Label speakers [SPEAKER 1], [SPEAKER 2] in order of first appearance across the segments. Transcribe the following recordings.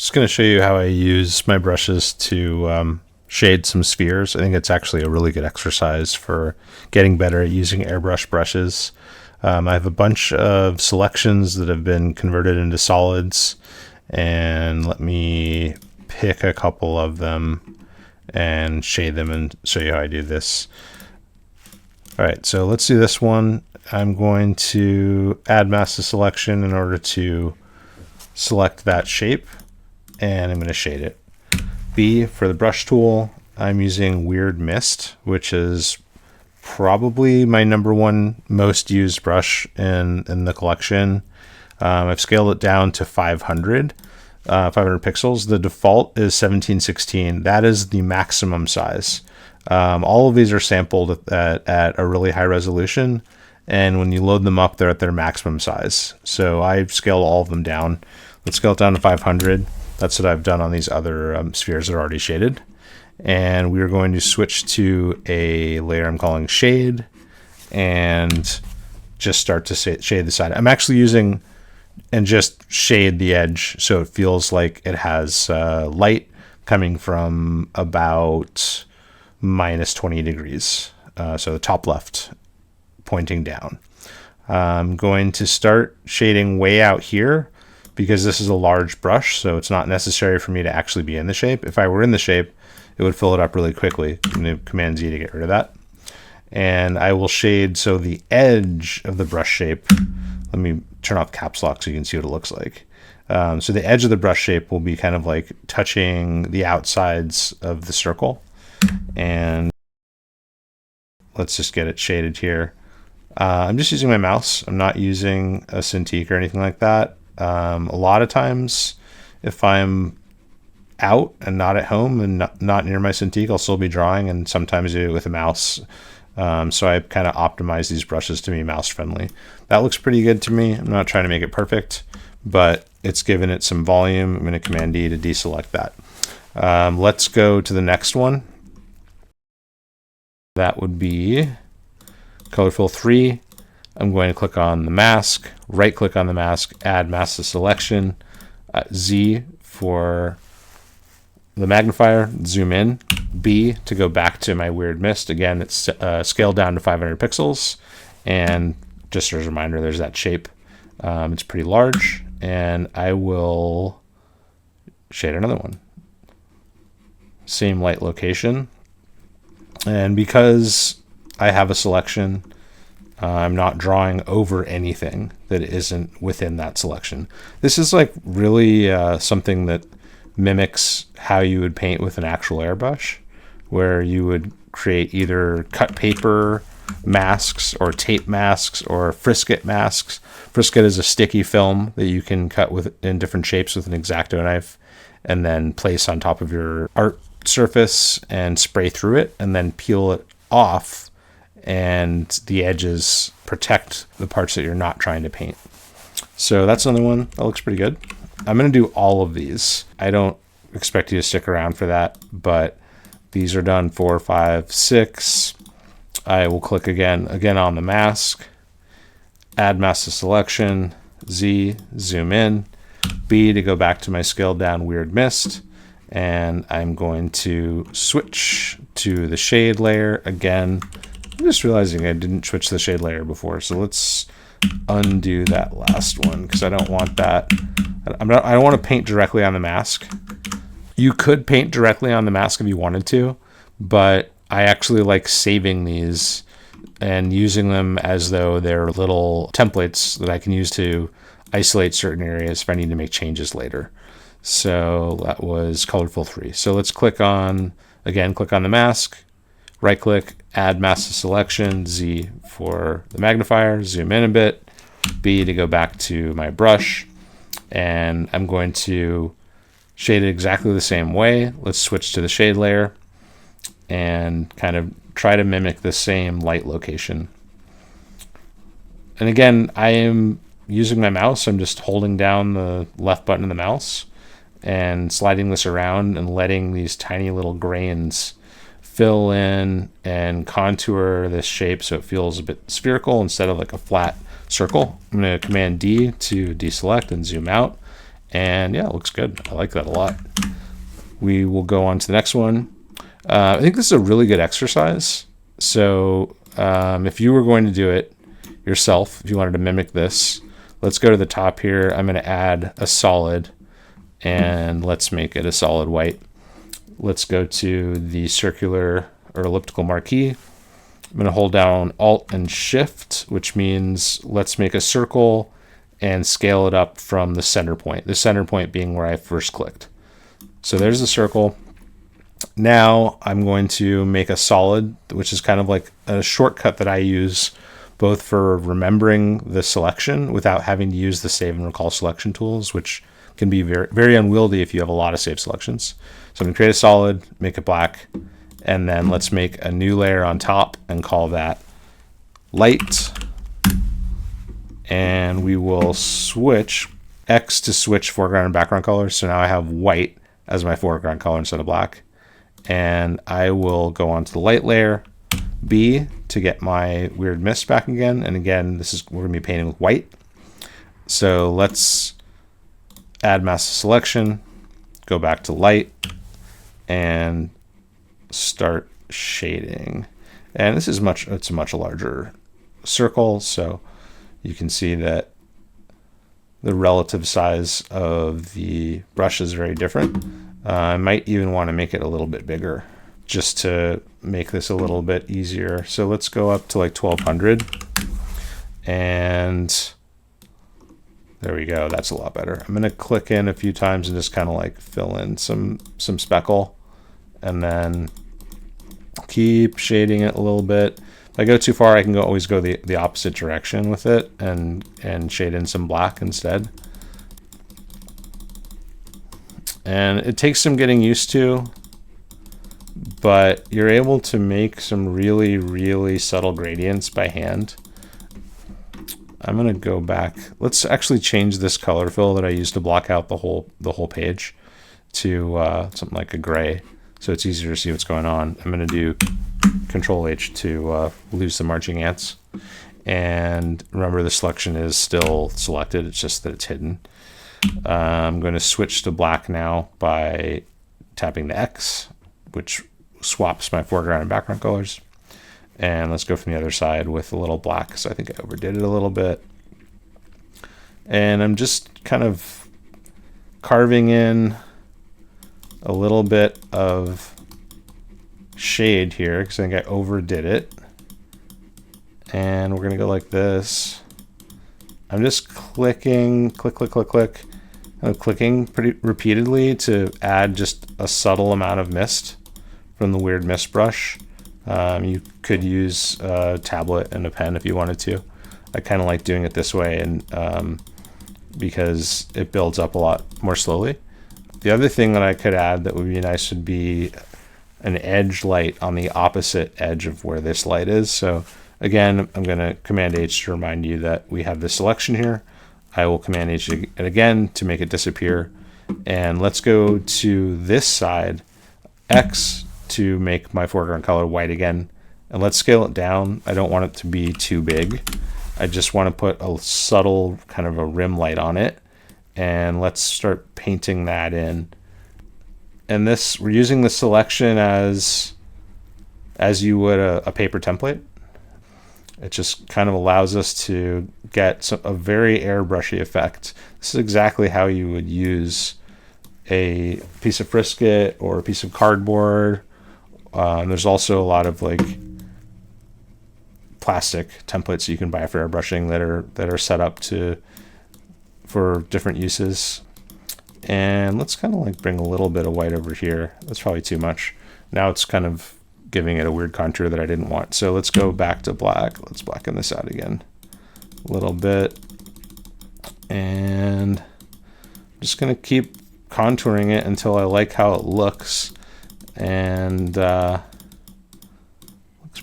[SPEAKER 1] just going to show you how I use my brushes to shade some spheres. I think it's actually a really good exercise for getting better at using airbrush brushes. I have a bunch of selections that have been converted into solids, and let me pick a couple of them and shade them and show you how I do this. All right, so let's do this one. I'm going to add mask to selection in order to select that shape, and I'm going to shade it. B, for the brush tool, I'm using Weird Mist, which is probably my #1 most used brush in the collection. I've scaled it down to 500 pixels. The default is 1716. That is the maximum size. All of these are sampled at a really high resolution, and when you load them up, they're at their maximum size. So I've scaled all of them down. Let's scale it down to 500. That's what I've done on these other spheres that are already shaded. And we're going to switch to a layer I'm calling Shade and just start to shade the side. I'm actually using and just shade the edge so it feels like it has light coming from about -20 degrees. So the top left pointing down. I'm going to start shading way out here because this is a large brush, so it's not necessary for me to actually be in the shape. If I were in the shape, it would fill it up really quickly. I'm going to Command Z to get rid of that. And I will shade so the edge of the brush shape, let me turn off caps lock so you can see what it looks like. So the edge of the brush shape will be kind of like touching the outsides of the circle. And let's just get it shaded here. I'm just using my mouse. I'm not using a Cintiq or anything like that. A lot of times if I'm out and not at home and not near my Cintiq, I'll still be drawing, and sometimes do it with a mouse. So I kind of optimize these brushes to be mouse friendly. That looks pretty good to me. I'm not trying to make it perfect, but it's given it some volume. I'm going to Command D to deselect that. Let's go to the next one. That would be Color Fill 3. I'm going to click on the mask, right click on the mask, add mask to selection, Z for the magnifier, zoom in, B to go back to my Weird Mist. Again, it's scaled down to 500 pixels. And just as a reminder, there's that shape. It's pretty large, and I will shade another one. Same light location. And because I have a selection, I'm not drawing over anything that isn't within that selection. This is like really something that mimics how you would paint with an actual airbrush, where you would create either cut paper masks or tape masks or frisket masks. Frisket is a sticky film that you can cut in different shapes with an X-Acto knife and then place on top of your art surface and spray through it and then peel it off, and the edges protect the parts that you're not trying to paint. So that's another one that looks pretty good. I'm going to do all of these. I don't expect you to stick around for that, but these are done 4, 5, 6. I will click again on the mask, add mask to selection, Z, zoom in, B to go back to my scaled down Weird Mist, and I'm going to switch to the shade layer again. I'm just realizing I didn't switch the shade layer before, so let's undo that last one because I don't want that. I don't want to paint directly on the mask. You could paint directly on the mask if you wanted to, but I actually like saving these and using them as though they're little templates that I can use to isolate certain areas if I need to make changes later. So that was Color Fill 3. So let's click on the mask, right click, add mask to selection, Z for the magnifier, zoom in a bit, B to go back to my brush, and I'm going to shade it exactly the same way. Let's switch to the shade layer and kind of try to mimic the same light location. And again, I am using my mouse. I'm just holding down the left button of the mouse and sliding this around and letting these tiny little grains fill in and contour this shape so it feels a bit spherical instead of like a flat circle. I'm going to Command D to deselect and zoom out, And yeah, it looks good. I like that a lot. We will go on to the next one. I think this is a really good exercise. So if you were going to do it yourself, if you wanted to mimic this, let's go to the top here. I'm going to add a solid, and let's make it a solid white. Let's go to the circular or elliptical marquee. I'm going to hold down Alt and Shift, which means let's make a circle and scale it up from the center point. The center point being where I first clicked. So there's the circle. Now I'm going to make a solid, which is kind of like a shortcut that I use both for remembering the selection without having to use the save and recall selection tools, which can be very, very unwieldy if you have a lot of save selections. So I'm going to create a solid, make it black, and then let's make a new layer on top and call that light. And we will switch X to switch foreground and background colors. So now I have white as my foreground color instead of black. And I will go on to the light layer, B, to get my weird mist back again. And again, we're going to be painting with white. So let's add mask selection, go back to light, and start shading. And this is it's a much larger circle, so you can see that the relative size of the brush is very different. I might even want to make it a little bit bigger just to make this a little bit easier. So let's go up to like 1200, and there we go. That's a lot better. I'm going to click in a few times and just kind of like fill in some speckle, and then keep shading it a little bit. If I go too far, I can always go the opposite direction with it and shade in some black instead. And it takes some getting used to, but you're able to make some really, really subtle gradients by hand. I'm going to go back. Let's actually change this color fill that I used to block out the whole page to something like a gray, so it's easier to see what's going on. I'm going to do Control H to lose the marching ants. And remember, the selection is still selected. It's just that it's hidden. I'm going to switch to black now by tapping the X, which swaps my foreground and background colors. And let's go from the other side with a little black, because I think I overdid it a little bit. And I'm just kind of carving in a little bit of shade here, because I think I overdid it. And we're going to go like this. I'm just clicking, click, click, click, click. I'm clicking pretty repeatedly to add just a subtle amount of mist from the weird mist brush. You could use a tablet and a pen if you wanted to. I kind of like doing it this way, and because it builds up a lot more slowly. The other thing that I could add that would be nice would be an edge light on the opposite edge of where this light is. So again, I'm going to Command H to remind you that we have this selection here. I will Command H it again to make it disappear. And let's go to this side, X, to make my foreground color white again. And let's scale it down. I don't want it to be too big. I just want to put a subtle kind of a rim light on it. And let's start painting that in. And this, we're using the selection as you would a paper template. It just kind of allows us to get a very airbrushy effect. This is exactly how you would use a piece of Frisket or a piece of cardboard. There's also a lot of like plastic templates you can buy for airbrushing that are set up for different uses. And let's kind of like bring a little bit of white over here. That's probably too much. Now it's kind of giving it a weird contour that I didn't want. So let's go back to black. Let's blacken this out again a little bit. And I'm just going to keep contouring it until I like how it looks. And looks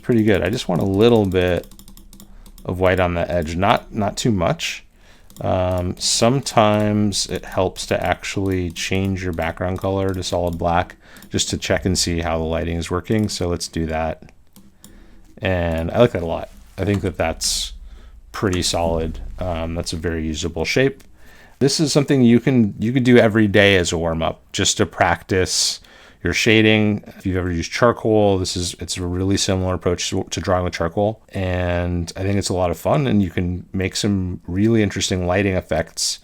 [SPEAKER 1] pretty good. I just want a little bit of white on the edge, not too much. Sometimes it helps to actually change your background color to solid black just to check and see how the lighting is working. So let's do that. And I like that a lot. I think that that's pretty solid. That's a very usable shape. This is something you can do every day as a warm-up, just to practice your shading. If you've ever used charcoal, it's a really similar approach to drawing with charcoal, and I think it's a lot of fun, and you can make some really interesting lighting effects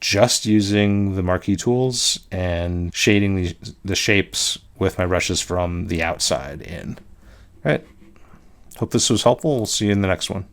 [SPEAKER 1] just using the marquee tools and shading the shapes with my brushes from the outside in. All right. Hope this was helpful. We'll see you in the next one.